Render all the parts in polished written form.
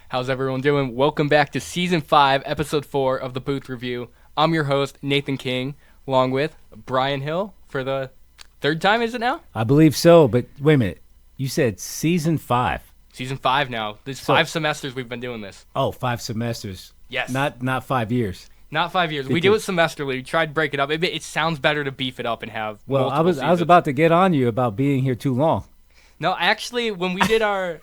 How's everyone doing? Welcome back to Season 5, Episode 4 of the Booth Review. I'm your host, Nathan King, along with Brian Hill for the third time, is it now? I believe so, but wait a minute. You said Season 5. Season 5 now. There's 5 semesters we've been doing this. Oh, 5 semesters. Yes. Not 5 years. Not 5 years. We do it semesterly. We tried to break it up. It sounds better to beef it up and have multiple seasons. I was about to get on you about being here too long. No, actually, when we did our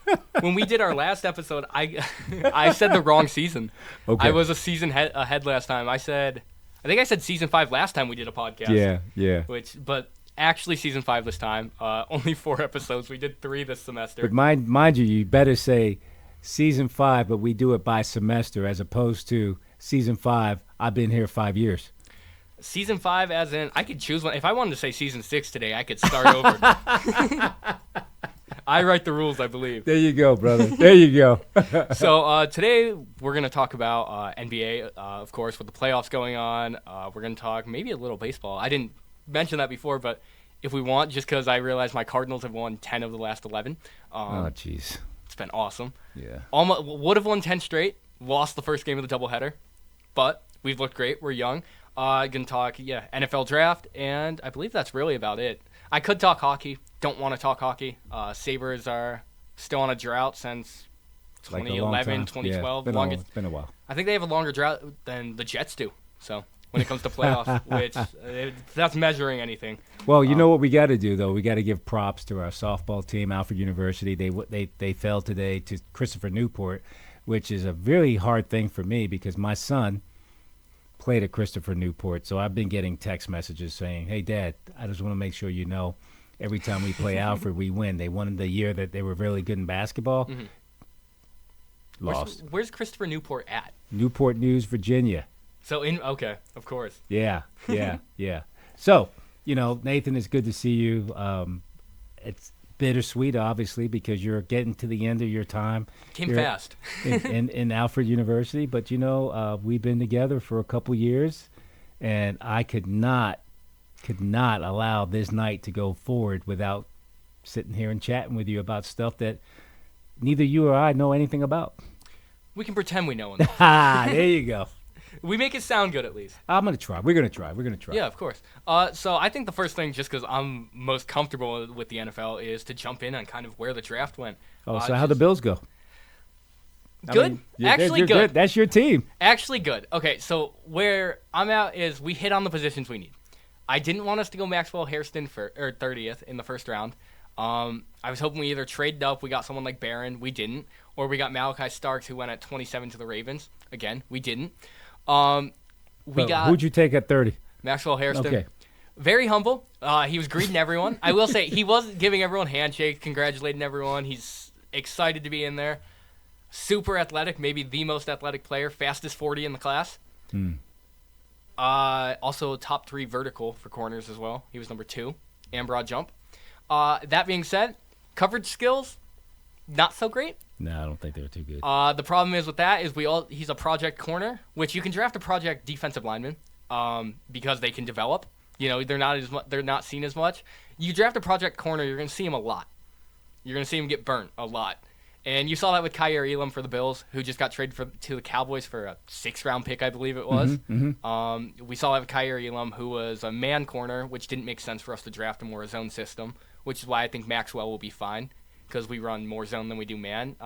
last episode, I said the wrong season. Okay. I was a season ahead last time. I think I said Season 5 last time we did a podcast. Yeah. But actually Season 5 this time. Only 4 episodes. We did 3 this semester. But mind you better say Season 5, but we do it by semester as opposed to Season 5, I've been here 5 years. Season 5 as in, I could choose one. If I wanted to say Season 6 today, I could start over. I write the rules, I believe. There you go, brother. There you go. So today we're going to talk about NBA, of course, with the playoffs going on. We're going to talk maybe a little baseball. I didn't mention that before, but if we want, just because I realized my Cardinals have won 10 of the last 11. Oh, jeez. It's been awesome. Yeah. Almost would have won 10 straight. Lost the first game of the doubleheader. But we've looked great. We're young. Going to talk, NFL draft, and I believe that's really about it. I could talk hockey. Don't want to talk hockey. Sabres are still on a drought since 2011, 2012. Yeah, it's been a while. I think they have a longer drought than the Jets do. So when it comes to playoffs, which that's measuring anything. Well, you know what we got to do, though? We got to give props to our softball team, Alfred University. They fell today to Christopher Newport, which is a really hard thing for me because my son played at Christopher Newport. So I've been getting text messages saying, hey, Dad, I just want to make sure you know every time we play Alfred, we win. They won the year that they were really good in basketball. Mm-hmm. Lost. Where's Christopher Newport at? Newport News, Virginia. So, okay, of course. Yeah. So, Nathan, it's good to see you. It's bittersweet, obviously, because you're getting to the end of your time. Came fast. in Alfred University. But, we've been together for a couple years, and I could not allow this night to go forward without sitting here and chatting with you about stuff that neither you or I know anything about. We can pretend we know enough. There you go. We make it sound good, at least. I'm going to try. We're going to try. Yeah, of course. So I think the first thing, just because I'm most comfortable with the NFL, is to jump in on kind of where the draft went. So how'd the Bills go? Good. Actually good. That's your team. Actually good. Okay, so where I'm at is we hit on the positions we need. I didn't want us to go Maxwell Hairston for 30th in the first round. I was hoping we either traded up, we got someone like Barron, we didn't, or we got Malachi Starks, who went at 27 to the Ravens. Again, we didn't. Who'd you take at 30? Maxwell Hairston. Okay. Very humble. He was greeting everyone. I will say he was giving everyone handshakes, congratulating everyone. He's excited to be in there. Super athletic, maybe the most athletic player, fastest 40 in the class. Also top 3 vertical for corners as well. He was number 2, and broad jump. That being said, coverage skills, not so great. No, I don't think they were too good. The problem is with that is he's a project corner, which you can draft a project defensive lineman because they can develop. They're not seen as much. You draft a project corner, you're going to see him a lot. You're going to see him get burnt a lot. And you saw that with Kyer Elam for the Bills, who just got traded to the Cowboys for a 6th-round pick, I believe it was. We saw that with Kyer Elam, who was a man corner, which didn't make sense for us to draft him more a zone system, which is why I think Maxwell will be fine, because we run more zone than we do man.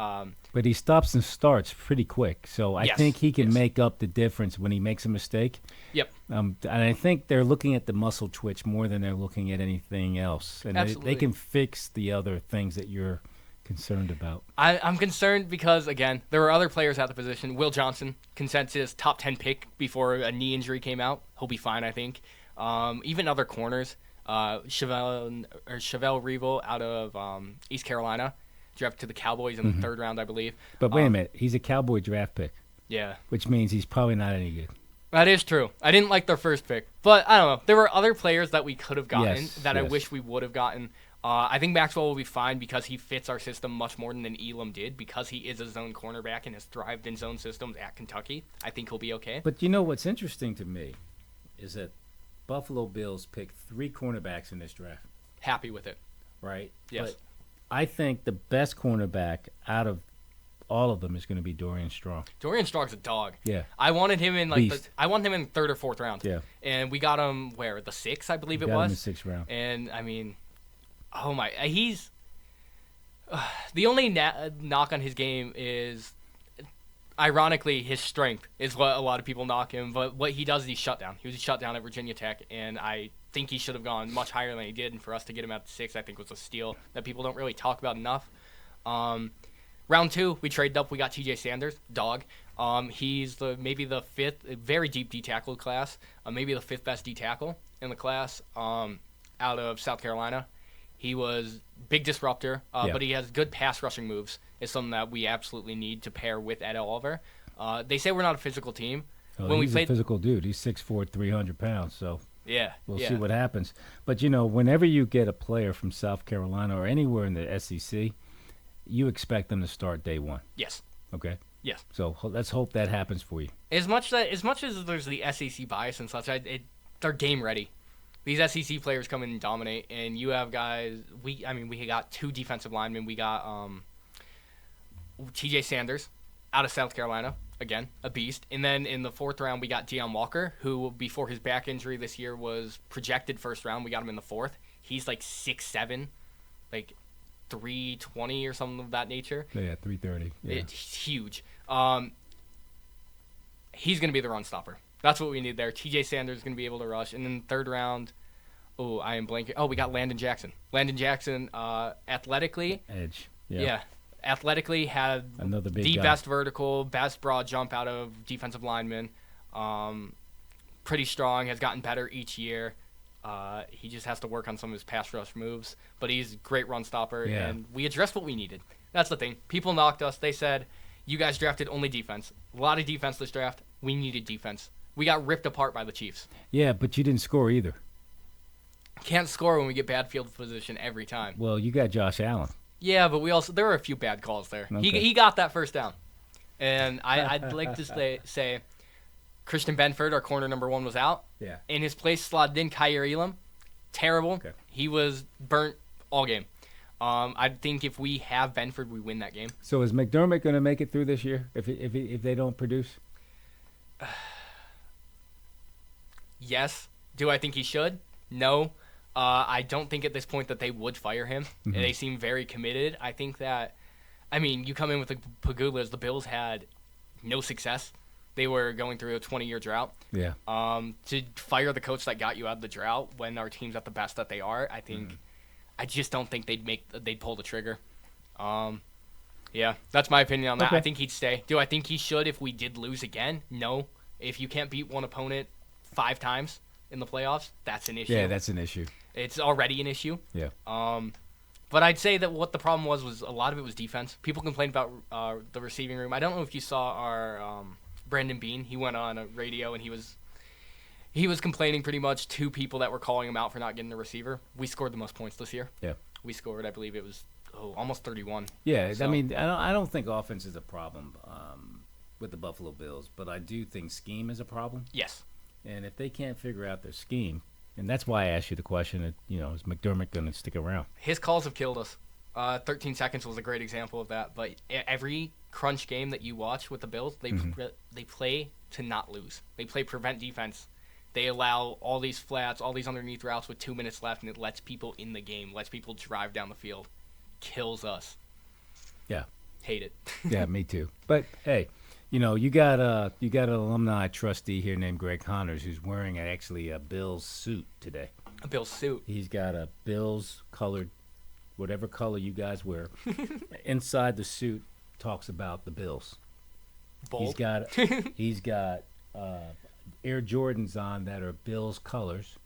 But he stops and starts pretty quick, so I think he can make up the difference when he makes a mistake. Yep. And I think they're looking at the muscle twitch more than they're looking at anything else. And they can fix the other things that you're concerned about. I'm concerned because, again, there were other players at the position. Will Johnson, consensus top 10 pick before a knee injury came out. He'll be fine, I think. Even other corners. Chevelle Revel out of East Carolina, drafted to the Cowboys in the 3rd round, I believe. But wait a minute, he's a Cowboy draft pick. Yeah. Which means he's probably not any good. That is true. I didn't like their first pick. But I don't know. There were other players that we could have gotten I wish we would have gotten. I think Maxwell will be fine because he fits our system much more than Elam did because he is a zone cornerback and has thrived in zone systems at Kentucky. I think he'll be okay. But what's interesting to me is that Buffalo Bills picked 3 cornerbacks in this draft. Happy with it. Right? Yes. But I think the best cornerback out of all of them is going to be Dorian Strong. Dorian Strong's a dog. Yeah. I wanted him in Beast. I wanted him in third or fourth round. Yeah. And we got him where the sixth, I believe it Got was. him in the sixth round. And I mean, oh my, he's the only knock on his game is, ironically, his strength is what a lot of people knock him. But what he does is he's shut down. He was shut down at Virginia Tech, and I think he should have gone much higher than he did. And for us to get him at 6, I think was a steal that people don't really talk about enough. Round 2, we traded up. We got T.J. Sanders, dog. He's maybe the 5th, very deep D tackle class, maybe the 5th best D tackle in the class out of South Carolina. He was big disruptor, but he has good pass rushing moves. It's something that we absolutely need to pair with Ed Oliver. They say we're not a physical team. Well, he's a physical dude. He's 6'4", 300 pounds, so we'll see what happens. But, whenever you get a player from South Carolina or anywhere in the SEC, you expect them to start day one. Yes. Okay? Yes. So let's hope that happens for you. As much as there's the SEC bias and such, they're game ready. These SEC players come in and dominate, and you have guys. We got 2 defensive linemen. We got T.J. Sanders out of South Carolina, again a beast. And then in the 4th round, we got Deion Walker, who before his back injury this year was projected 1st round. We got him in the 4th. He's like 6'7", like 320 or something of that nature. Yeah, 330. Yeah. It's huge. He's going to be the run stopper. That's what we need there. T.J. Sanders is going to be able to rush. And then 3rd round, I am blanking. Oh, we got Landon Jackson. Landon Jackson, athletically. Edge. Yeah. Athletically had another big the guy. Best vertical, best broad jump out of defensive linemen. Pretty strong, has gotten better each year. He just has to work on some of his pass rush moves. But he's a great run stopper, and we addressed what we needed. That's the thing. People knocked us. They said, you guys drafted only defense. A lot of defense this draft. We needed defense. We got ripped apart by the Chiefs. Yeah, but you didn't score either. Can't score when we get bad field position every time. Well, you got Josh Allen. Yeah, but there were a few bad calls there. Okay. He got that 1st down. And I'd like to say Christian Benford, our corner number 1, was out. Yeah. In his place slotted in Kyer Elam. Terrible. Okay. He was burnt all game. I think if we have Benford, we win that game. So is McDermott going to make it through this year if they don't produce? Yes. Do I think he should? No. I don't think at this point that they would fire him. Mm-hmm. They seem very committed. I think that, you come in with the Pagulas. The Bills had no success. They were going through a 20-year drought. Yeah. To fire the coach that got you out of the drought when our team's at the best that they are, I think, I just don't think they'd pull the trigger. Yeah, that's my opinion on that. Okay. I think he'd stay. Do I think he should if we did lose again? No. If you can't beat one opponent 5 times in the playoffs, that's an issue. Yeah, that's an issue. It's already an issue. Yeah. But I'd say that what the problem was a lot of it was defense. People complained about the receiving room. I don't know if you saw our Brandon Bean. He went on a radio and he was complaining pretty much to people that were calling him out for not getting the receiver. We scored the most points this year. Yeah. We scored, I believe it was almost 31. Yeah, So- I don't think offense is a problem with the Buffalo Bills, but I do think scheme is a problem. Yes. And if they can't figure out their scheme, and that's why I asked you the question, is McDermott going to stick around? His calls have killed us. 13 seconds was a great example of that. But every crunch game that you watch with the Bills, they play to not lose. They play prevent defense. They allow all these flats, all these underneath routes with 2 minutes left, and it lets people in the game, lets people drive down the field. Kills us. Yeah. Hate it. Yeah, me too. But hey, you got an alumni trustee here named Greg Connors who's wearing actually a Bills suit today. A Bills suit. He's got a Bills colored, whatever color you guys wear. Inside the suit talks about the Bills. Bold. He's got Air Jordans on that are Bills colors,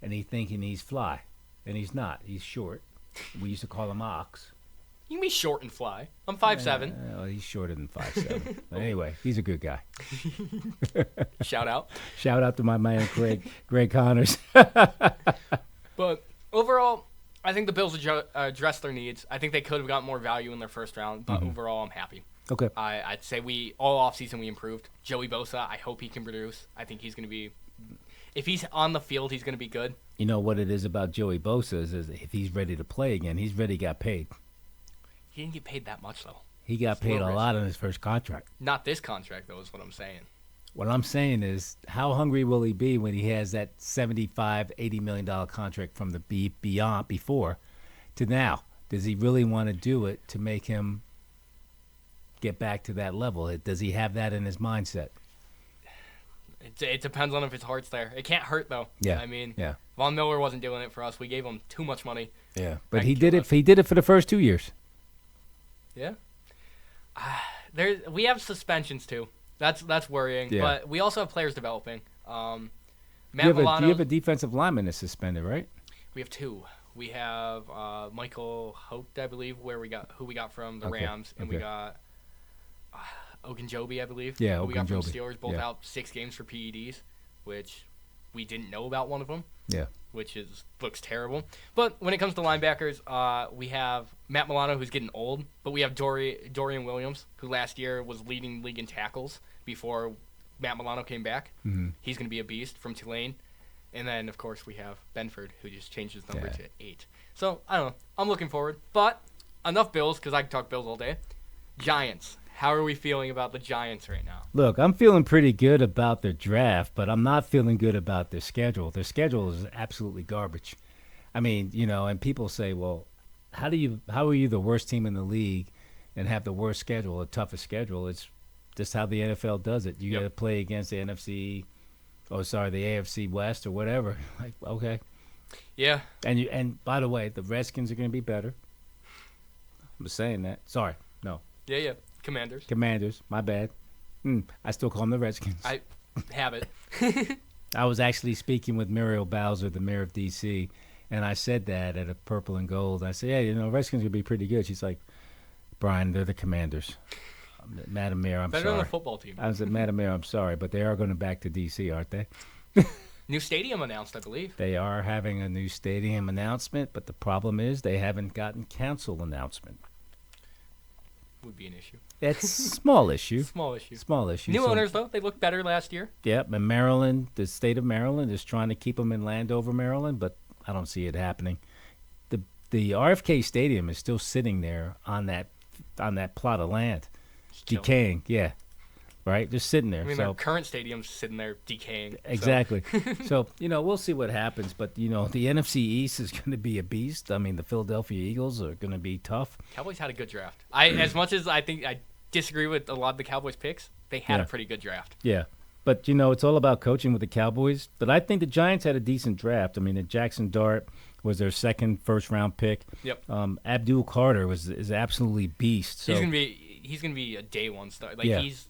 and he's thinking he's fly, and he's not. He's short. We used to call him Ox. You can be short and fly. I'm 5'7". Well, he's shorter than 5'7". But anyway, he's a good guy. Shout out. Shout out to my man Greg Connors. But overall, I think the Bills addressed their needs. I think they could have got more value in their 1st round, but overall, I'm happy. Okay. I'd say all offseason we improved. Joey Bosa, I hope he can produce. I think he's going to be – if he's on the field, he's going to be good. You know what it is about Joey Bosa is if he's ready to play again, he's ready to get paid. He didn't get paid that much, though. He got paid a lot on his first contract. Not this contract, though, is what I'm saying. What I'm saying is, how hungry will he be when he has that $75, $80 million contract from the before to now? Does he really want to do it to make him get back to that level? Does he have that in his mindset? It depends on if his heart's there. It can't hurt, though. Yeah. I mean, yeah. Von Miller wasn't doing it for us. We gave him too much money. Yeah, but he did it. He did it for the first 2 years. Yeah. We have suspensions too. That's worrying. Yeah. But we also have players developing. Matt Milano. Milano. You have a defensive lineman that's suspended, right? We have two. We have Michael Hope, I believe, who we got from the Rams, and we got Ogunjobi, I believe. Yeah, who we got from the Ogunjobi. Steelers, both out 6 games for PEDs, which we didn't know about one of them. Yeah. Which looks terrible. But when it comes to linebackers, we have Matt Milano, who's getting old, but we have Dorian Williams, who last year was leading league in tackles before Matt Milano came back. Mm-hmm. He's going to be a beast from Tulane. And then, of course, we have Benford, who just changed his number to 8. So, I don't know. I'm looking forward. But enough Bills, because I can talk Bills all day. Giants. How are we feeling about the Giants right now? Look, I'm feeling pretty good about their draft, but I'm not feeling good about their schedule. Their schedule is absolutely garbage. I mean, and people say, well, how are you the worst team in the league and have the worst schedule, the toughest schedule? It's just how the NFL does it. You got to play against the the AFC West or whatever. Like, okay. Yeah. And by the way, the Redskins are going to be better. I'm just saying that. Sorry. No. Yeah. Commanders, my bad. I still call them the Redskins. I have it. I was actually speaking with Muriel Bowser, the mayor of D.C., and I said that at a Purple and Gold. I said, yeah, Redskins are going to be pretty good. She's like, Brian, they're the Commanders. Madam Mayor, I'm better sorry. Better than the football team. I said, Madam Mayor, I'm sorry, but they are going back to D.C., aren't they? New stadium announced, I believe. They are having a new stadium announcement, but the problem is they haven't gotten council announcement. Would be an issue. It's small issue. Small issue. New owners, though. They looked better last year. Yep, and Maryland, the state of Maryland, is trying to keep them in Landover, Maryland, but I don't see it happening. The RFK Stadium is still sitting there on that plot of land, decaying. Yeah, right, just sitting there. I mean, their current stadium's sitting there decaying. Exactly. So we'll see what happens, but the NFC East is going to be a beast. I mean, the Philadelphia Eagles are going to be tough. Cowboys had a good draft. As much as I think I disagree with a lot of the Cowboys picks, they had a pretty good draft. Yeah. But, it's all about coaching with the Cowboys. But I think the Giants had a decent draft. I mean, the Jackson Dart was their second first-round pick. Yep. Abdul Carter is absolutely beast. So he's gonna be a day one star. He's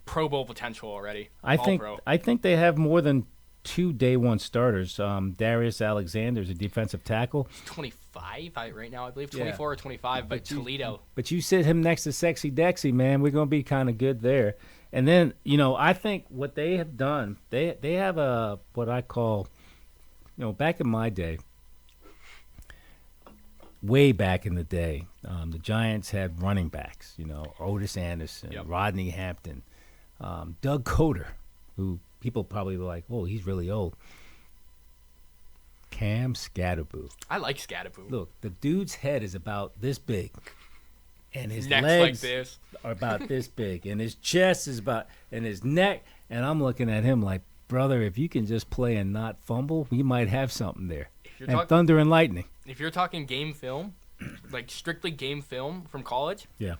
Pro Bowl potential already. I think they have more than 2 day one starters. Darius Alexander's a defensive tackle. He's 25 right now, I believe. 24 or 25, but Toledo. But you sit him next to Sexy Dexy, man. We're going to be kind of good there. And then, I think what they have done, they have what I call, back in my day, way back in the day, the Giants had running backs, Otis Anderson, Rodney Hampton, Doug Coder, who people probably were like, oh, he's really old. Cam Scatterboo. I like Scatterboo. Look, the dude's head is about this big, and his neck's legs like this. Are about this big, and his chest is about, and his neck, and I'm looking at him like, brother, if you can just play and not fumble, we might have something there. And thunder and lightning. If you're talking game film, like strictly game film from college, yeah.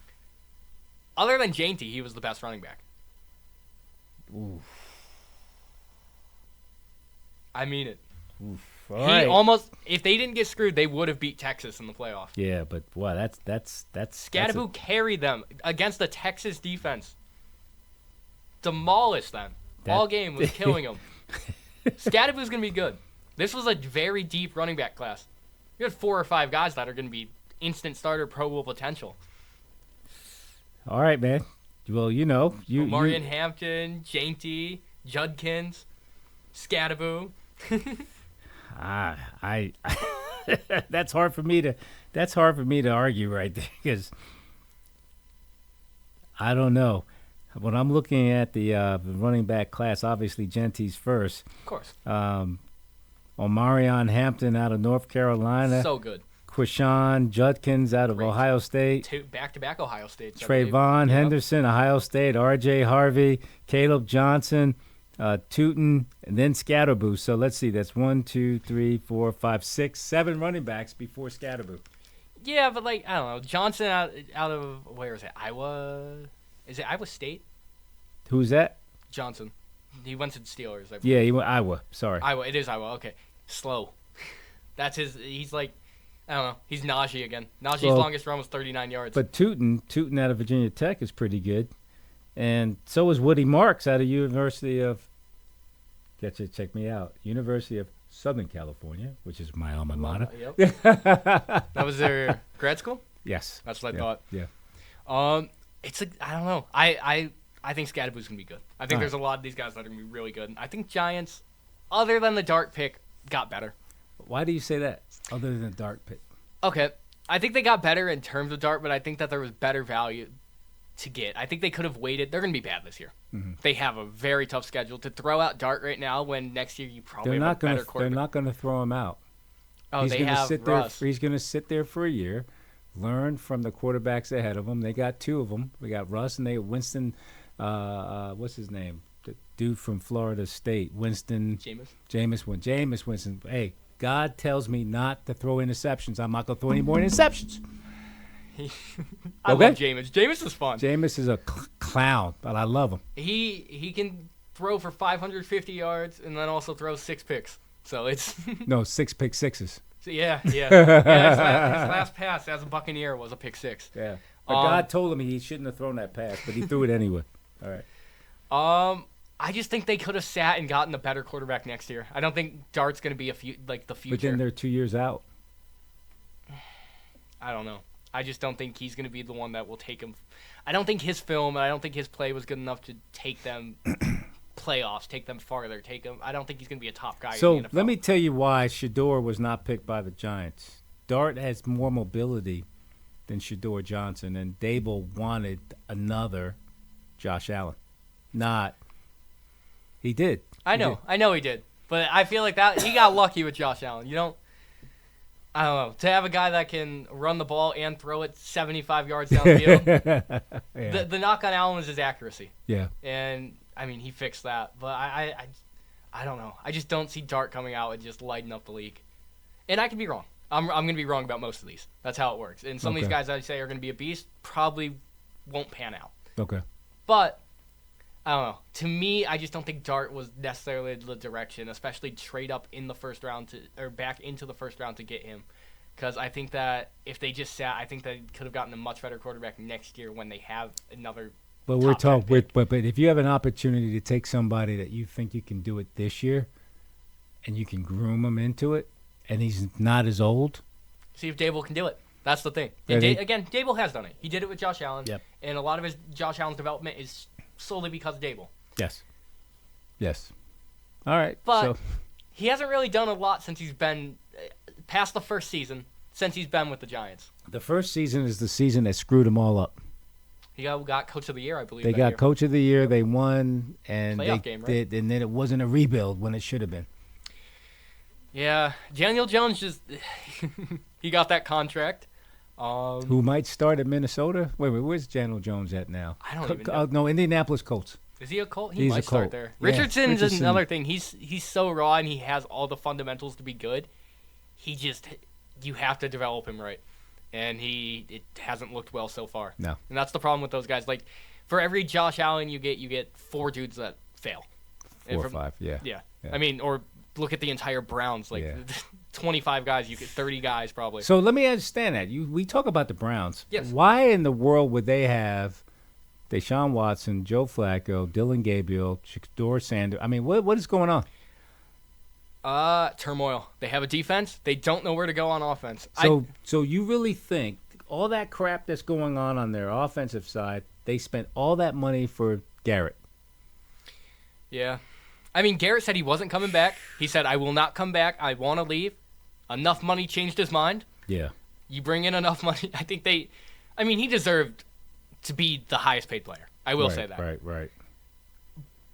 Other than Jainty, he was the best running back. Oof. I mean it. Oof. If they didn't get screwed, they would have beat Texas in the playoff. Yeah, but wow, that's Scatterboo carried them against the Texas defense. Demolished them. All game was killing them. Scatterboo's going to be good. This was a very deep running back class. You had 4 or 5 guys that are going to be instant starter Pro Bowl potential. All right, man. Well, Marion Hampton, Jainty, Judkins, Scatterboo. I that's hard for me to argue right there, because I don't know. When I'm looking at the running back class, obviously Genty's first. Of course. Omarion Hampton out of North Carolina. So good. Quishon Judkins out of Great. Ohio State. Two back-to-back Ohio States. I Trayvon believe. Yep. Henderson, Ohio State. R.J. Harvey, Caleb Johnson, Tootin, and then Scatterboo. So let's see. That's 1, 2, 3, 4, 5, 6, 7 running backs before Scatterboo. Yeah, but like I don't know, Johnson out of where is it? Iowa? Is it Iowa State? Who's that? Johnson. He went to the Steelers. I believe. Yeah, he went Iowa. Sorry. Iowa. It is Iowa. Okay. Slow. That's his. He's like, I don't know. He's Najee again. Najee's longest run was 39 yards. But Tootin out of Virginia Tech is pretty good, and so is Woody Marks out of University of. Check me out. University of Southern California, which is my alma mater. Yep. That was their grad school. Yes. That's what I thought. Yeah. I don't know. I think Scatterboo's gonna be good. I think All there's a lot of these guys that are gonna be really good. I think Giants, other than the Dart pick, got better. Why do you say that? Other than the Dart pick. Okay, I think they got better in terms of Dart, but I think that there was better value to get. I think they could have waited. They're gonna be bad this year. Mm-hmm. They have a very tough schedule. To throw out Dart right now when next year you probably have a better quarterback. They're not gonna throw him out. Oh, they have Russ. He's gonna sit there for a year, learn from the quarterbacks ahead of him. They got 2 of them. We got Russ and they Winston. What's his name? The dude from Florida State, Winston. Jameis Winston. Hey, God tells me not to throw interceptions. I'm not gonna throw any more interceptions. I love Jameis. Jameis is fun. Jameis is a clown, but I love him. He can throw for 550 yards and then also throw 6 picks. So it's no 6 pick sixes. So yeah. His last pass as a Buccaneer was a pick 6. Yeah. But God told him he shouldn't have thrown that pass, but he threw it anyway. All right. I just think they could have sat and gotten a better quarterback next year. I don't think Dart's going to be the future. But then they're 2 years out. I don't know. I just don't think he's going to be the one that will take him. I don't think his film and I don't think his play was good enough to take them playoffs, take them farther, I don't think he's going to be a top guy So in the NFL. Let me tell you why Shador was not picked by the Giants. Dart has more mobility than Shador Johnson, and Dable wanted another Josh Allen. He did. I know he did. But I feel like that he got lucky with Josh Allen. I don't know. To have a guy that can run the ball and throw it 75 yards down the field, yeah. the knock on Allen was his accuracy. Yeah. And, I mean, he fixed that. But I don't know. I just don't see Dart coming out and just lighting up the league. And I could be wrong. I'm going to be wrong about most of these. That's how it works. And some of these guys I say are going to be a beast probably won't pan out. Okay. But, I don't know. To me, I just don't think Dart was necessarily the direction, especially trade up in the first round or back into the first round to get him. Because I think that if they just sat, I think they could have gotten a much better quarterback next year when they have another. But we're talking. But if you have an opportunity to take somebody that you think you can do it this year, and you can groom him into it, and he's not as old. See if Dable can do it. That's the thing. And again, Dable has done it. He did it with Josh Allen. Yep. And a lot of Josh Allen's development is solely because of Dable. Yes. All right. But he hasn't really done a lot since he's been past the first season, since he's been with the Giants. The first season is the season that screwed them all up. He got Coach of the Year, I believe. They got Coach of the Year. They won, and playoff game, right? and then it wasn't a rebuild when it should have been. Yeah, Daniel Jones just he got that contract. Who might start at Minnesota? Wait, where's Daniel Jones at now? I don't even know. No, Indianapolis Colts. Is he a Colt? He's might a Colt. start there. Yeah, Richardson's another thing. He's so raw and he has all the fundamentals to be good. You have to develop him right, and it hasn't looked well so far. No, and that's the problem with those guys. Like for every Josh Allen you get 4 dudes that fail. 4 or 5, yeah. I mean, or look at the entire Browns. 25 guys, you get 30 guys probably. So let me understand that. We talk about the Browns. Yes. Why in the world would they have Deshaun Watson, Joe Flacco, Dylan Gabriel, Shador Sanders? I mean, what is going on? Turmoil. They have a defense. They don't know where to go on offense. So you really think all that crap that's going on their offensive side, they spent all that money for Garrett? Yeah. I mean, Garrett said he wasn't coming back. He said, I will not come back. I want to leave. Enough money changed his mind. Yeah. You bring in enough money. I think he deserved to be the highest paid player. I will say that. Right.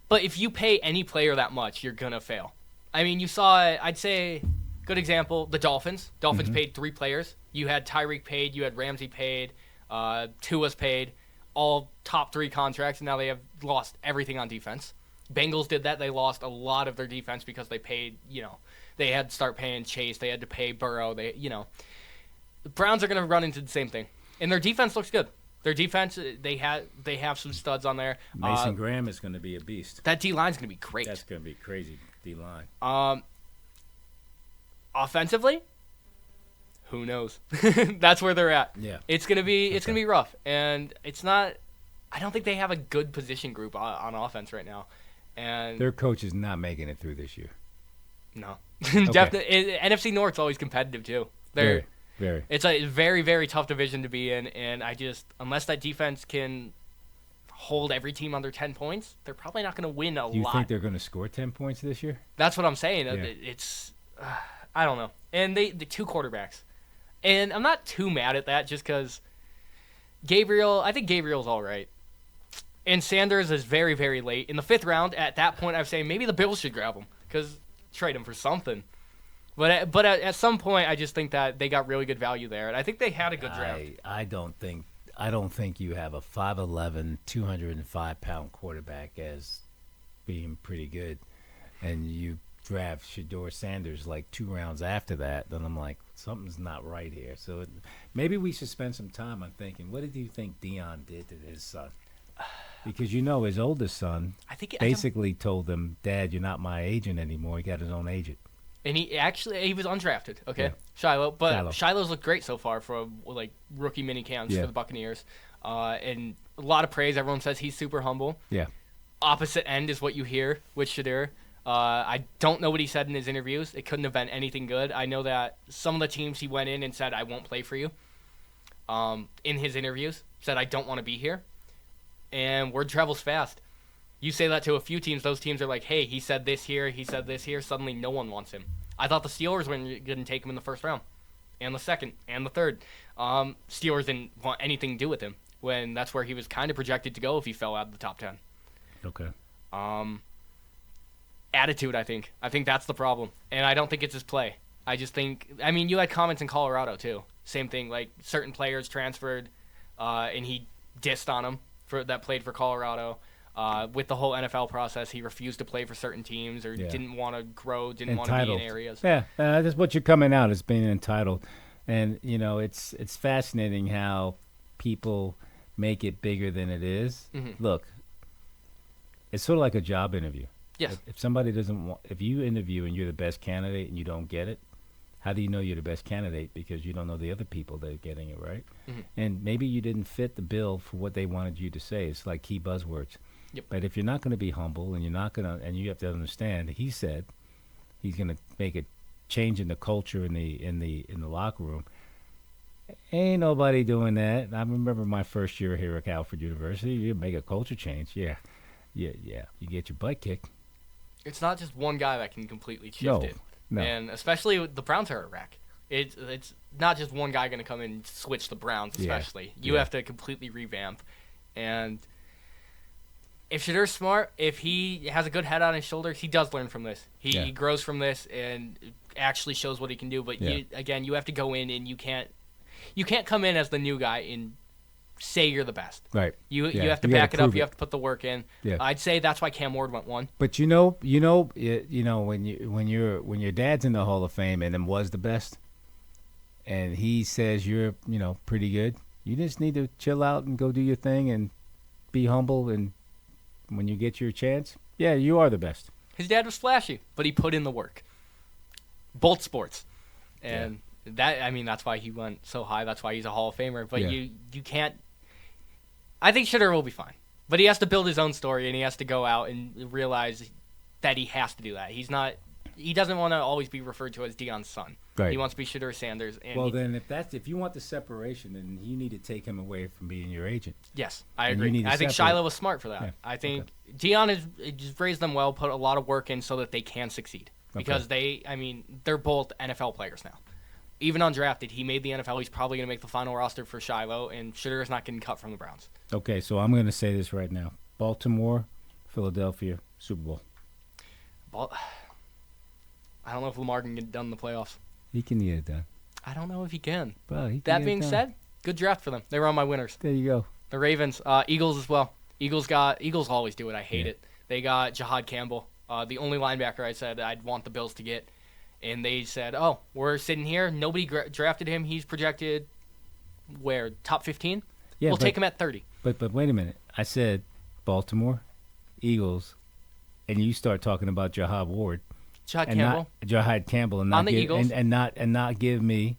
But if you pay any player that much, you're going to fail. I mean, you saw, I'd say, Good example, the Dolphins. Dolphins paid 3 players. You had Tyreek paid, you had Ramsey paid, Tua's paid, all top 3 contracts, and now they have lost everything on defense. Bengals did that. They lost a lot of their defense because they paid, they had to start paying Chase. They had to pay Burrow. The Browns are going to run into the same thing. And their defense looks good. Their defense, they have some studs on there. Mason Graham is going to be a beast. That D-line's going to be great. That's going to be crazy, D-line. Offensively, who knows? That's where they're at. Yeah. It's gonna be rough, and it's not. I don't think they have a good position group on offense right now, and their coach is not making it through this year. No, definitely. NFC North's always competitive too. Very. It's a very, very tough division to be in, and unless that defense can hold every team under 10 points, they're probably not going to win a lot. You think they're going to score 10 points this year? That's what I'm saying. Yeah. It's I don't know. And the 2 quarterbacks. And I'm not too mad at that just because I think Gabriel's all right. And Sanders is very, very late. In the 5th round, at that point, I was saying maybe the Bills should grab him because trade him for something. But at some point, I just think that they got really good value there. And I think they had a good draft. I don't think you have a 5'11", 205-pound quarterback as being pretty good. And you draft Shedeur Sanders like 2 rounds after that, then I'm like, something's not right here. So maybe we should spend some time on thinking, what did you think Deion did to his son? Because his oldest son basically told him, Dad, you're not my agent anymore. He got his own agent. And he was undrafted, okay? Yeah. Shiloh. But Shiloh's looked great so far for rookie mini camps for the Buccaneers. And a lot of praise. Everyone says he's super humble. Yeah. Opposite end is what you hear with Shedeur. I don't know what he said in his interviews. It couldn't have been anything good. I know that some of the teams he went in and said, I won't play for you. In his interviews, said, I don't want to be here. And word travels fast. You say that to a few teams, those teams are like, hey, he said this here, he said this here. Suddenly no one wants him. I thought the Steelers were going to take him in the 1st round, and the 2nd, and the 3rd. Steelers didn't want anything to do with him when that's where he was kind of projected to go if he fell out of the top 10. Okay. Attitude, I think. I think that's the problem. And I don't think it's his play. I just think, you had comments in Colorado, too. Same thing, like certain players transferred, and he dissed on them that played for Colorado. With the whole NFL process, he refused to play for certain teams or didn't want to grow, didn't want to be in areas. Yeah, that's what you're coming out as being entitled. And, it's fascinating how people make it bigger than it is. Mm-hmm. Look, it's sort of like a job interview. Yes. If somebody if you interview and you're the best candidate and you don't get it, how do you know you're the best candidate? Because you don't know the other people that are getting it, right? Mm-hmm. And maybe you didn't fit the bill for what they wanted you to say. It's like key buzzwords. Yep. But if you're not going to be humble and and you have to understand, he said he's going to make a change in the culture in the locker room. Ain't nobody doing that. I remember my first year here at Alfred University. You make a culture change, yeah. You get your butt kicked. It's not just one guy that can completely shift it. No. And especially the Browns are a wreck. It's not just one guy going to come in and switch the Browns. Especially you have to completely revamp. And if Shedur's smart, if he has a good head on his shoulders, he does learn from this. He grows from this and actually shows what he can do. But you have to go in and you can't come in as the new guy and say you're the best. Right. You have to back it up. You have to put the work in. Yeah. I'd say that's why Cam Ward went 1. But when your dad's in the Hall of Fame and was the best, and he says you're pretty good, you just need to chill out and go do your thing and be humble, and when you get your chance, you are the best. His dad was flashy, but he put in the work. Both sports. And that's why he went so high. That's why he's a Hall of Famer. But you can't. I think Shedeur will be fine. But he has to build his own story, and he has to go out and realize that he has to do that. He doesn't want to always be referred to as Deion's son. Right. He wants to be Shedeur Sanders. And then if you want the separation, then you need to take him away from being your agent. Yes, I agree. I think Shiloh was smart for that. Yeah. I think Deion has raised them well, put a lot of work in so that they can succeed. Because they're both NFL players now. Even undrafted, he made the NFL. He's probably going to make the final roster for Shiloh, and Shedeur is not getting cut from the Browns. Okay, so I'm going to say this right now. Baltimore, Philadelphia, Super Bowl. I don't know if Lamar can get it done in the playoffs. He can get it done. I don't know if he can. Well, he can That get being it done. said, good draft for them. They were on my winners. There you go. The Ravens, Eagles as well. Eagles always do it. I hate it. They got Jahad Campbell, the only linebacker I said I'd want the Bills to get. And they said, oh, we're sitting here. Nobody drafted him. He's projected, where, top 15? Yeah, we'll take him at 30. But wait a minute. I said Baltimore, Eagles, and you start talking about Jahad Campbell, and On the Eagles. and not give me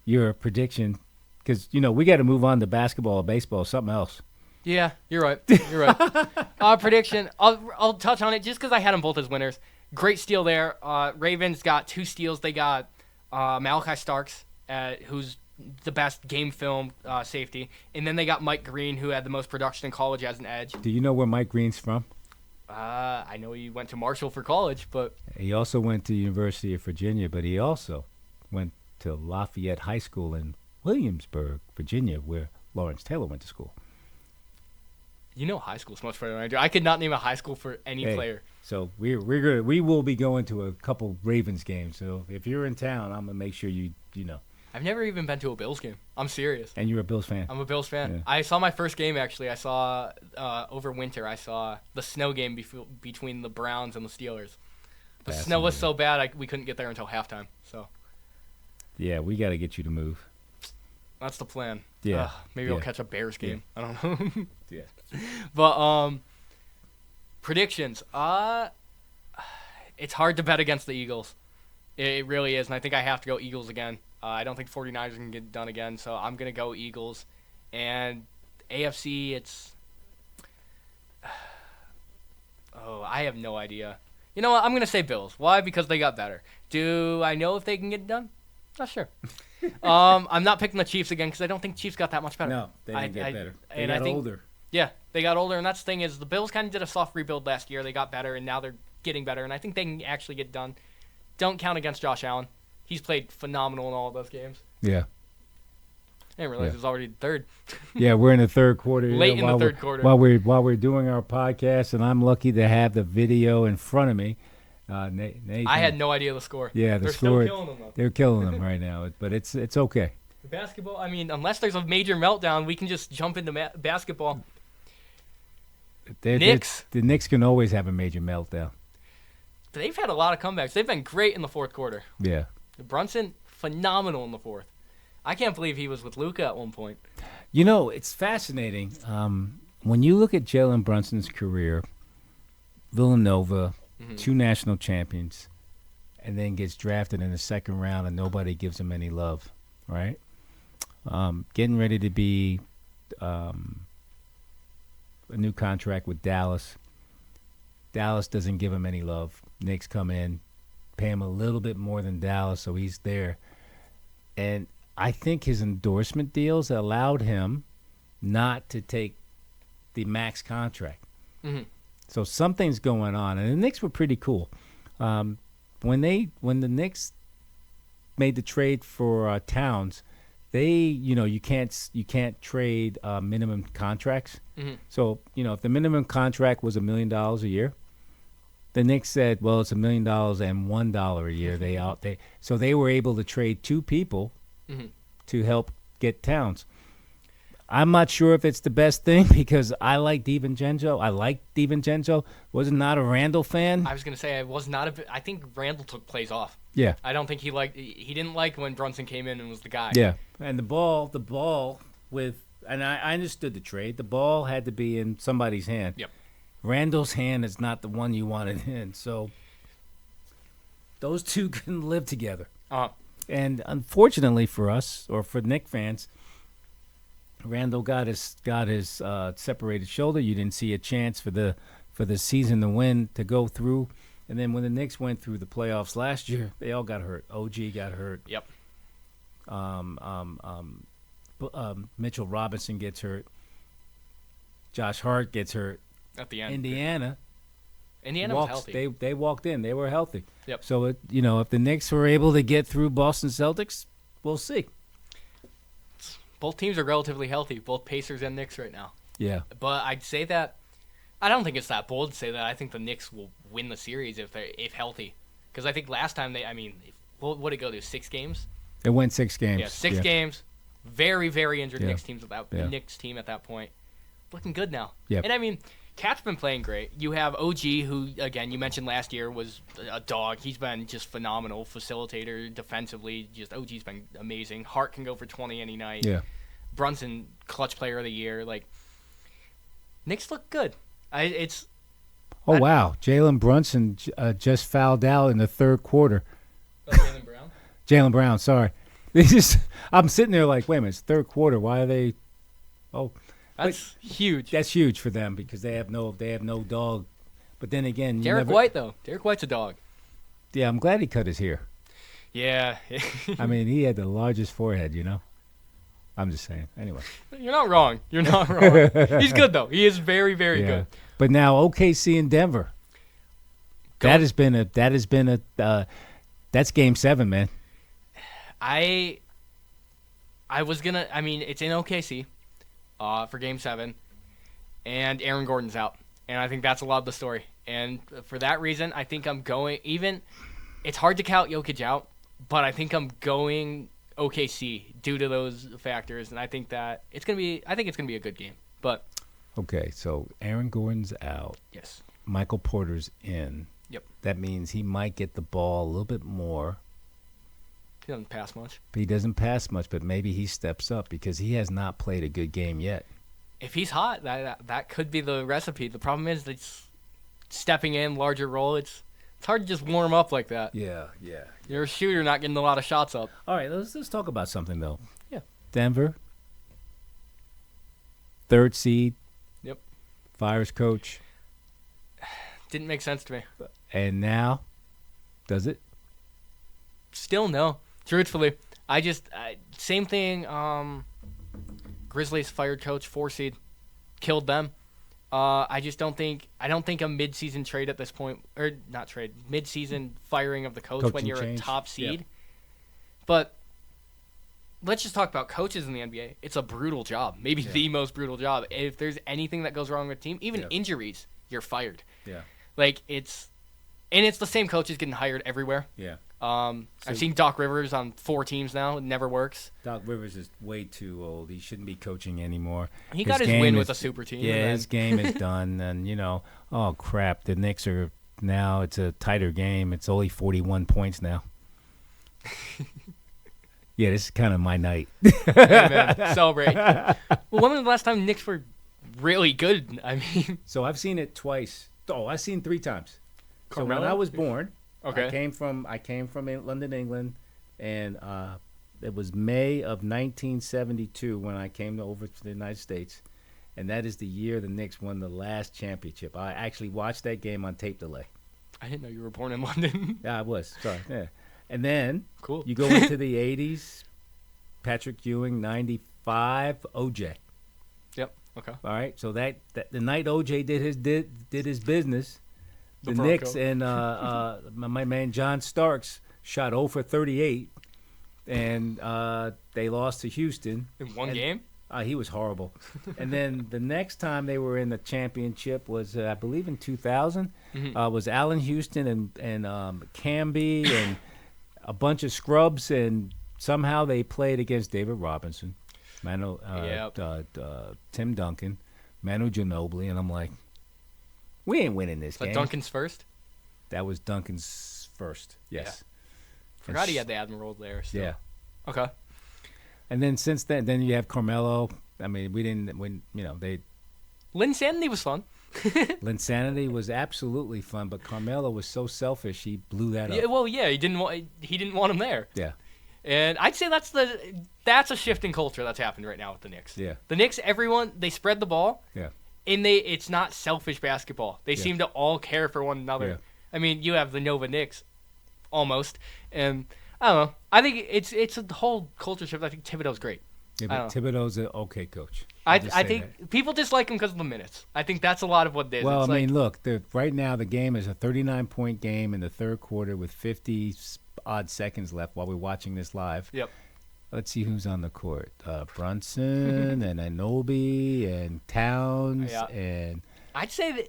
your prediction, because we got to move on to basketball or baseball, or something else. Yeah, you're right. You're right. Prediction. I'll touch on it just because I had them both as winners. Great steal there. Ravens got 2 steals. They got Malachi Starks, who's the best game film safety, and then they got Mike Green, who had the most production in college as an edge. Do you know where Mike Green's from? I know he went to Marshall for college, but He also went to the University of Virginia, but he also went to Lafayette High School in Williamsburg, Virginia, where Lawrence Taylor went to school. high school's much better than I do. I could not name a high school for any player. So we will be going to a couple Ravens games. So if you're in town, I'm gonna make sure you know. I've never even been to a Bills game. I'm serious. And you're a Bills fan. I'm a Bills fan. Yeah. I saw my first game, actually. I saw, over winter, I saw the snow game between the Browns and the Steelers. The snow was so bad we couldn't get there until halftime. So Yeah, we got to get you to move. that's the plan. Yeah. Maybe I'll catch a Bears game. I don't know. Yeah. But predictions. It's hard to bet against the Eagles. It really is, and I think I have to go Eagles again. I don't think 49ers can get done again, so I'm going to go Eagles. And AFC, it's... I have no idea. You know what? I'm going to say Bills. Why? Because they got better. Do I know if they can get it done? Not sure. I'm not picking the Chiefs again because I don't think Chiefs got that much better. No, they didn't get better. They and got I think, older. Yeah, they got older, and that's the thing is the Bills kind of did a soft rebuild last year. They got better, and now they're getting better, and I think they can actually get done. Don't count against Josh Allen. He's played phenomenal in all of those games. Yeah. I didn't realize it was already the third. Yeah, we're in the third quarter. Late in the third quarter. While we're doing our podcast, and I'm lucky to have the video in front of me. Nathan, I had no idea the score. Yeah, they're score. Still killing them, though. They're killing them right now, but it's okay. The basketball, I mean, unless there's a major meltdown, we can just jump into basketball. Knicks. The Knicks can always have a major meltdown. They've had a lot of comebacks. They've been great in the fourth quarter. Yeah. Brunson, phenomenal in the fourth. I can't believe he was with Luka at one point. It's fascinating. When you look at Jalen Brunson's career, Villanova, 2 national champions, and then gets drafted in the second round and nobody gives him any love, right? Getting ready to be a new contract with Dallas. Dallas doesn't give him any love. Knicks come in, pay him a little bit more than Dallas, so he's there. And I think his endorsement deals allowed him not to take the max contract. Mm-hmm. So something's going on, and the Knicks were pretty cool. When the Knicks made the trade for Towns, you can't trade minimum contracts. Mm-hmm. So if the minimum contract was $1 million a year, the Knicks said, well, it's $1 million and $1 a year. So they were able to trade 2 people to help get Towns. I'm not sure if it's the best thing because I like DiVincenzo. I like DiVincenzo. Was not a Randall fan. I was gonna say I think Randall took plays off. Yeah. I don't think he didn't like when Brunson came in and was the guy. Yeah. And the ball and I understood the trade. The ball had to be in somebody's hand. Yep. Randall's hand is not the one you wanted in. So those two couldn't live together. And unfortunately for us, or for Knick fans, Randall got his separated shoulder. You didn't see a chance for the season to win, to go through. And then when the Knicks went through the playoffs last year, they all got hurt. OG got hurt. Yep. Mitchell Robinson gets hurt. Josh Hart gets hurt. At the end. Indiana was healthy. They walked in. They were healthy. Yep. So if the Knicks were able to get through Boston Celtics, we'll see. Both teams are relatively healthy, both Pacers and Knicks right now. Yeah. But I'd say that I don't think it's that bold to say that I think the Knicks will win the series if healthy. Because I think last time what did it go to? 6 games? It went 6 games. Yeah, 6 games. Very, very injured Yeah. Knicks team at that point. Looking good now. Yep. And Cat's been playing great. You have OG, who, again, you mentioned last year was a dog. He's been just phenomenal. Facilitator, defensively. Just OG's been amazing. Hart can go for 20 any night. Yeah. Brunson, clutch player of the year. Knicks look good. Wow. Jalen Brunson just fouled out in the third quarter. Jalen Brown? Jalen Brown, sorry. I'm sitting there like, wait a minute, it's third quarter. Why are they? Oh, That's huge. That's huge for them because they have no dog. But then again, Derek White though. Derek White's a dog. Yeah, I'm glad he cut his hair. Yeah. He had the largest forehead. I'm just saying. Anyway, You're not wrong. He's good though. He is very, very good. But now OKC and Denver. That's Game 7, man. I was gonna. It's in OKC, for Game 7, and Aaron Gordon's out, and I think that's a lot of the story. And for that reason, I think I'm going. Even it's hard to count Jokic out, but I think I'm going OKC due to those factors, and I think that it's gonna be. I think it's gonna be a good game. But okay, so Aaron Gordon's out. yes, Michael Porter's in. Yep. That means he might get the ball a little bit more. he doesn't pass much. He doesn't pass much, but maybe he steps up because he has not played a good game yet. If he's hot, that could be the recipe. The problem is that stepping in, larger role. It's hard to just warm up like that. Yeah. You're a shooter, not getting a lot of shots up. All right, let's talk about something though. Yeah. Denver, 3rd seed. Yep. Fires coach. Didn't make sense to me. And now, does it? Still no. Truthfully, same thing. Grizzlies fired coach, 4 seed, killed them. I don't think a mid-season trade at this point, or not trade, mid-season firing of the coach when Coaching you're change. a top seed. Yep. But let's just talk about coaches in the NBA. It's a brutal job, maybe the most brutal job. If there's anything that goes wrong with a team, even injuries, you're fired. Yeah. It's the same coaches getting hired everywhere. Yeah. I've seen Doc Rivers on 4 teams now. It never works. Doc Rivers is way too old. He shouldn't be coaching anymore. He got his win with a super team. Yeah, his game is done. And, oh, crap. The Knicks are now, it's a tighter game. It's only 41 points now. Yeah, this is kind of my night. Hey, man, celebrate. Well, when was the last time Knicks were really good? So I've seen it twice. Oh, I've seen 3 times. So when Carmelo? I was born, Okay. I came from London, England, and it was May of 1972 when I came over to the United States, and that is the year the Knicks won the last championship. I actually watched that game on tape delay. I didn't know you were born in London. Yeah, I was. Sorry. Yeah. And then Cool. you go into the 80s, Patrick Ewing, 95, OJ. Yep. Okay. All right. So that the night OJ did his business, the Bronco. Knicks and my man John Starks shot 0 for 38, and they lost to Houston. In one game? He was horrible. And then the next time they were in the championship was, I believe, in 2000. Was Allen Houston and Camby and a bunch of scrubs, and somehow they played against David Robinson, Tim Duncan, Manu Ginobili, and I'm like, we ain't winning this Is that game. Duncan's first? That was Duncan's first. Yes. Forgot he had the Admiral there. Still. Yeah. Okay. And then since then you have Carmelo. I mean, Linsanity was fun. Linsanity was absolutely fun, but Carmelo was so selfish he blew that up. Yeah, well, yeah, he didn't want him there. Yeah. And I'd say that's a shift in culture that's happened right now with the Knicks. Yeah. The Knicks, everyone, they spread the ball. Yeah. And it's not selfish basketball. They seem to all care for one another. Yeah. I mean, you have the Nova Knicks, almost, and I don't know. I think it's a whole culture shift. I think Thibodeau's great. Yeah, but Thibodeau's an okay coach. I think people dislike him because of the minutes. I think that's a lot of what it is. Well, it's look, right now the game is a 39-point game in the third quarter with 50-odd seconds left while we're watching this live. Yep. Let's see who's on the court. Brunson and Anunoby and Towns and... I'd say that,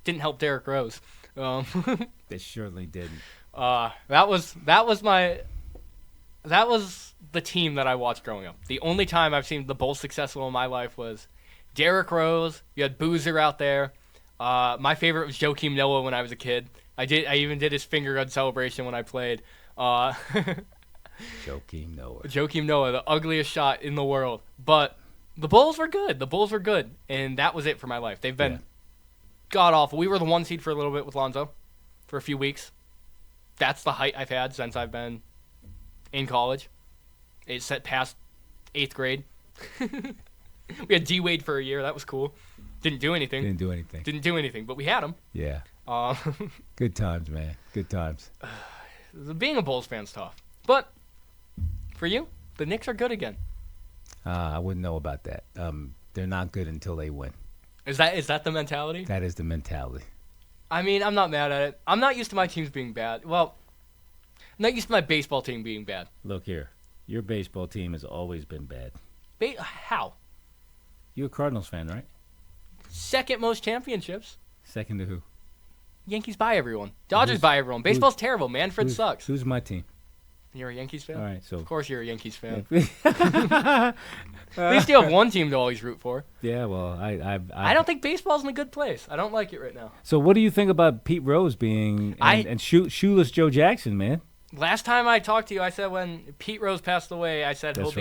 didn't help Derrick Rose. Um, They surely didn't. that was the team that I watched growing up. The only time I've seen the Bulls successful in my life was Derrick Rose. You had Boozer out there. My favorite was Joakim Noah when I was a kid. I even did his finger gun celebration when I played. Joakim Noah. Joakim Noah, the ugliest shot in the world. But the Bulls were good. And that was it for my life. They've been god awful. We were the 1 seed for a little bit with Lonzo for a few weeks. That's the height I've had since I've been in college. It's set past 8th grade. We had D Wade for a year. That was cool. Didn't do anything, but we had him. Yeah. Good times, man. Good times. Being a Bulls fan's tough. But for you, the Knicks are good again. I wouldn't know about that. They're not good until they win. Is that the mentality? That is the mentality. I mean, I'm not mad at it. I'm not used to my teams being bad. Well, I'm not used to my baseball team being bad. Look here. Your baseball team has always been bad. How? You're a Cardinals fan, right? Second most championships. Second to who? Yankees by everyone. Dodgers by everyone. Baseball's terrible. Manfred sucks. Who's my team? You're a Yankees fan? All right, so of course you're a Yankees fan. At least you have one team to always root for. Yeah, well, I don't think baseball's in a good place. I don't like it right now. So what do you think about Pete Rose being and shoeless Joe Jackson, man? Last time I talked to you, I said when Pete Rose passed away, I said he'll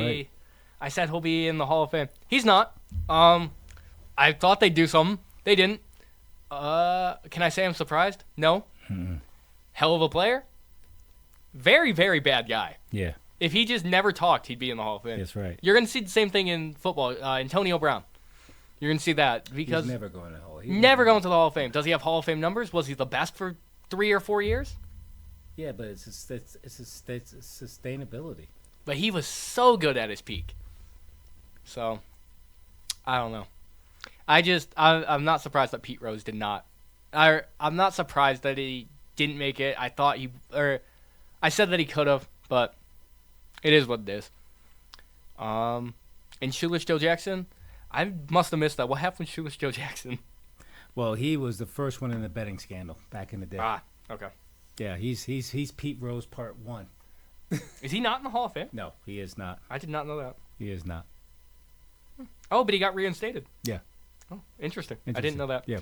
be in the Hall of Fame. He's not. I thought they'd do something. They didn't. Can I say I'm surprised? No. Hell of a player. Very, very bad guy. Yeah. If he just never talked, he'd be in the Hall of Fame. That's right. You're going to see the same thing in football. Antonio Brown. You're going to see that because he's never going to the Hall. Never going to the Hall of Fame. Does he have Hall of Fame numbers? Was he the best for 3 or 4 years? Yeah, but it's sustainability. But he was so good at his peak. So, I don't know. I'm not surprised that Pete Rose did not. I'm not surprised that he didn't make it. I said that he could have, but it is what it is. And Shoeless Joe Jackson, I must have missed that. What happened to Shoeless Joe Jackson? Well, he was the first one in the betting scandal back in the day. Okay. Yeah, he's Pete Rose Part 1. Is he not in the Hall of Fame? No, he is not. I did not know that. He is not. Oh, but he got reinstated. Yeah. Oh, interesting. I didn't know that. Yeah.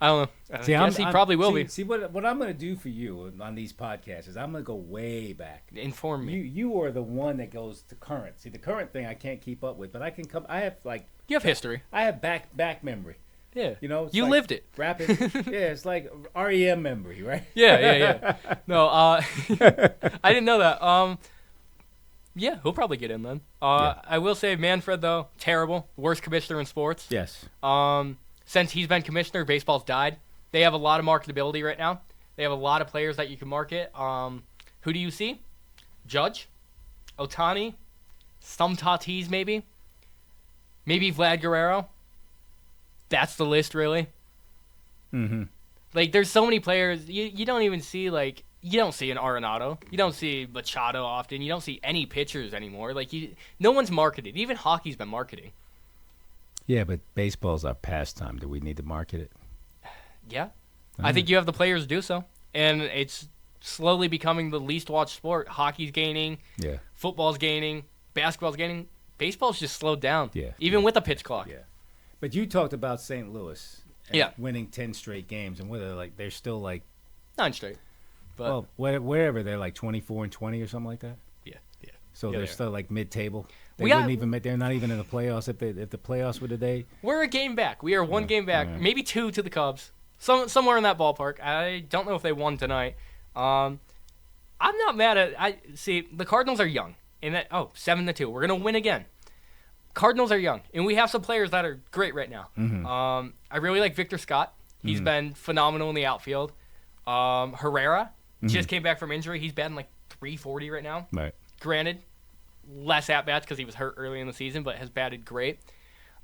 I don't know. See, he probably will be. See, what I'm going to do for you on these podcasts is I'm going to go way back. Inform me. You are the one that goes to current. See, the current thing I can't keep up with, but I can come. I have You have history. I have back memory. Yeah. You know, you like lived it. Rapid. Yeah, it's like REM memory, right? Yeah. No, I didn't know that. Yeah, he'll probably get in then. I will say Manfred though, terrible, worst commissioner in sports. Yes. Since he's been commissioner, baseball's died. They have a lot of marketability right now. They have a lot of players that you can market. Who do you see? Judge, Ohtani, some Tatis maybe Vlad Guerrero. That's the list, really. Mm-hmm. Like, there's so many players. You don't even see, like, you don't see an Arenado. You don't see Machado often. You don't see any pitchers anymore. Like, no one's marketed. Even hockey's been marketing. Yeah, but baseball's our pastime. Do we need to market it? Yeah. I think you have the players to do so. And it's slowly becoming the least watched sport. Hockey's gaining. Yeah. Football's gaining. Basketball's gaining. Baseball's just slowed down. Yeah. Even with a pitch clock. Yeah. But you talked about St. Louis. Yeah. Winning 10 straight games. And they're still like 9 straight. But wherever they're like 24-20 or something like that. Yeah. So they're still like mid-table. They're They're not even in the playoffs. If the playoffs were today, we're a game back. We are one game back, maybe 2 to the Cubs. Somewhere in that ballpark. I don't know if they won tonight. I'm not mad at. The Cardinals are young. 7-2. We're gonna win again. Cardinals are young, and we have some players that are great right now. Mm-hmm. I really like Victor Scott. He's been phenomenal in the outfield. Herrera just came back from injury. He's batting like 340 right now. Right. Granted, less at-bats because he was hurt early in the season, but has batted great.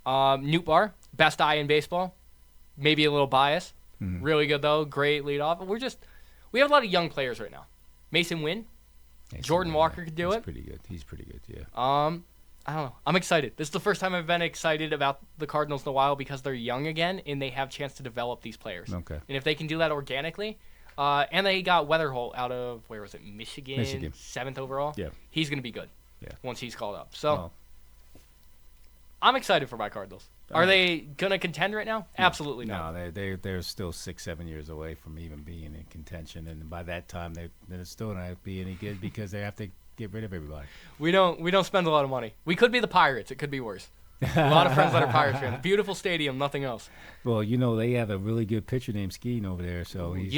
Nootbaar, best eye in baseball. Maybe a little bias. Mm-hmm. Really good, though. Great leadoff. We have a lot of young players right now. Mason Wynn. Jordan Walker could do it. He's pretty good, yeah. I don't know. I'm excited. This is the first time I've been excited about the Cardinals in a while because they're young again and they have a chance to develop these players. Okay. And if they can do that organically, and they got Weatherholt out of, where was it, Michigan. 7th overall. Yeah. He's going to be good. Yeah. Once he's called up. So I'm excited for my Cardinals. Are they going to contend right now? Absolutely not. No, they're still 6-7 years away from even being in contention, and by that time they're still not be any good because they have to get rid of everybody. We don't spend a lot of money. We could be the Pirates. It could be worse. A lot of friends that are Pirates fans. Beautiful stadium, nothing else. Well, they have a really good pitcher named Skeen over there, so he's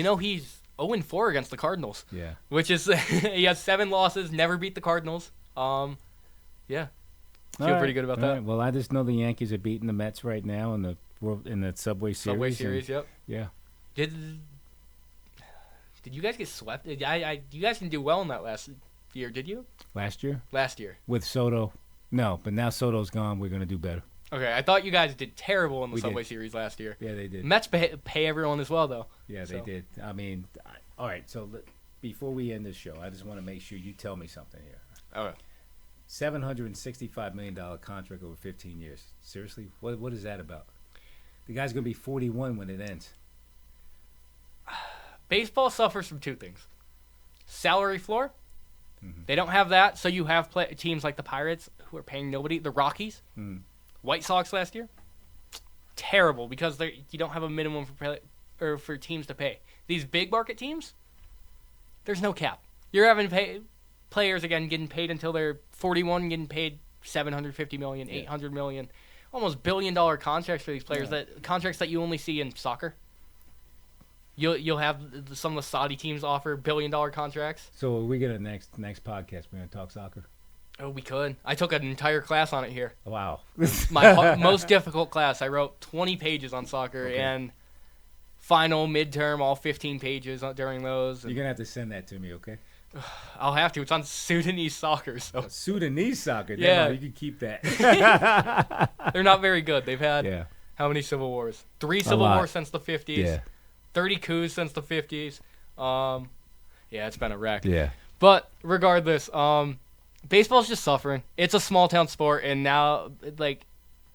0-4 against the Cardinals. Yeah. Which is he has 7 losses, never beat the Cardinals. Yeah. Feel pretty good about that. Right. Well, I just know the Yankees are beating the Mets right now in the Subway Series. Subway Series, yep. Yeah. Did you guys get swept? You guys didn't do well in that last year, did you? Last year? Last year. With Soto. No, but now Soto's gone. We're going to do better. Okay, I thought you guys did terrible in the Subway Series last year. Yeah, they did. Mets pay everyone as well, though. Yeah, they did. I mean, all right, so before we end this show, I just want to make sure you tell me something here. Okay. $765 million contract over 15 years. Seriously? What is that about? The guy's going to be 41 when it ends. Baseball suffers from 2 things. Salary floor. Mm-hmm. They don't have that, so you have teams like the Pirates who are paying nobody. The Rockies. Mm. White Sox last year. Terrible because you don't have a minimum for teams to pay. These big market teams, there's no cap. You're having players again getting paid until they're 41, getting paid $750 million, $800 million, almost $1 billion contracts for these players. That contracts that you only see in soccer. You'll have some of the Saudi teams offer $1 billion contracts. So are we gonna next podcast we're gonna talk soccer? Oh, we could. I took an entire class on it here. Wow. My most difficult class. I wrote 20 pages on soccer and final, midterm, all 15 pages during those. You're gonna have to send that to me, okay? I'll have to. It's on Sudanese soccer. So. Sudanese soccer? Yeah. No, you can keep that. They're not very good. They've had how many civil wars? 3 civil wars since the 50s. Yeah. 30 coups since the 50s. It's been a wreck. Yeah. But regardless, baseball's just suffering. It's a small town sport, and now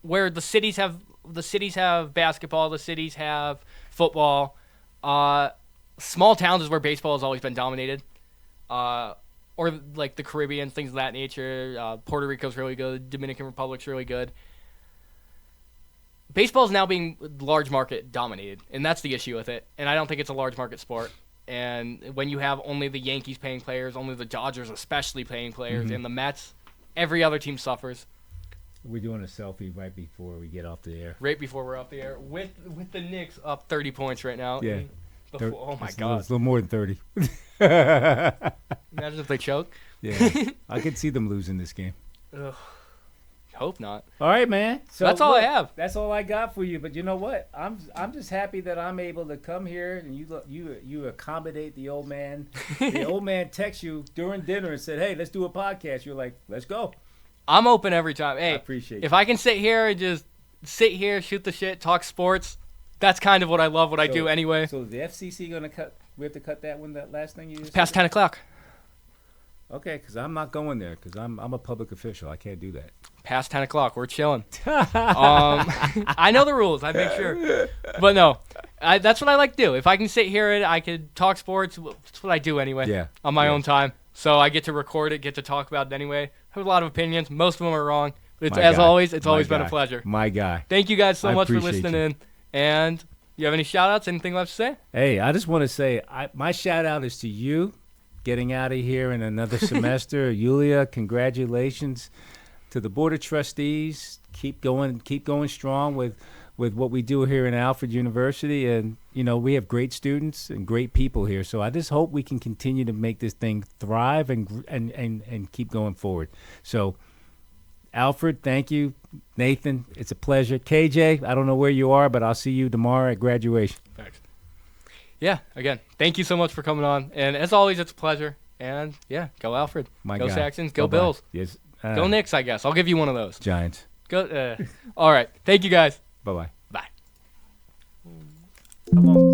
where the cities have basketball, the cities have football. Small towns is where baseball has always been dominated. Or like the Caribbean, things of that nature. Puerto Rico's really good. Dominican Republic's really good. Baseball is now being large market dominated, and that's the issue with it. And I don't think it's a large market sport. And when you have only the Yankees paying players, only the Dodgers especially paying players, and the Mets, every other team suffers. We're doing a selfie right before we get off the air. Right before we're off the air, with the Knicks up 30 points right now. Yeah. Oh my God. It's a little more than 30. Imagine if they choke. Yeah. I could see them losing this game. Ugh. Hope not. All right, man. So that's all I have. That's all I got for you. But you know what? I'm just happy that I'm able to come here and you accommodate the old man. The old man texts you during dinner and said, "Hey, let's do a podcast." You're like, "Let's go." I'm open every time. Hey, I appreciate if I can sit here and just sit here, shoot the shit, talk sports, that's kind of what I love. I do anyway. So is the FCC gonna cut? We have to cut that one. That last thing you just past said? 10:00. Okay, because I'm not going there because I'm a public official. I can't do that. Past 10:00, we're chilling. I know the rules. I make sure. But no, that's what I like to do. If I can sit here and I could talk sports, that's what I do anyway. Yeah. On my own time. So I get to record it, get to talk about it anyway. I have a lot of opinions. Most of them are wrong. It's always been a pleasure. My guy. Thank you guys so I much for appreciate listening you. in. And you have any shout-outs? Anything left to say? Hey, I just want to say my shout-out is to you getting out of here in another semester. Yulia, congratulations. To the Board of Trustees, keep going strong with what we do here in Alfred University. And, we have great students and great people here. So I just hope we can continue to make this thing thrive and keep going forward. So, Alfred, thank you. Nathan, it's a pleasure. KJ, I don't know where you are, but I'll see you tomorrow at graduation. Thanks. Yeah, again, thank you so much for coming on. And as always, it's a pleasure. And, go Alfred. My go guy. Saxons. Go Bye-bye. Bills. Yes. Go Knicks, I guess. I'll give you one of those. Giants. Go. All right. Thank you, guys. Bye-bye. Bye. How long?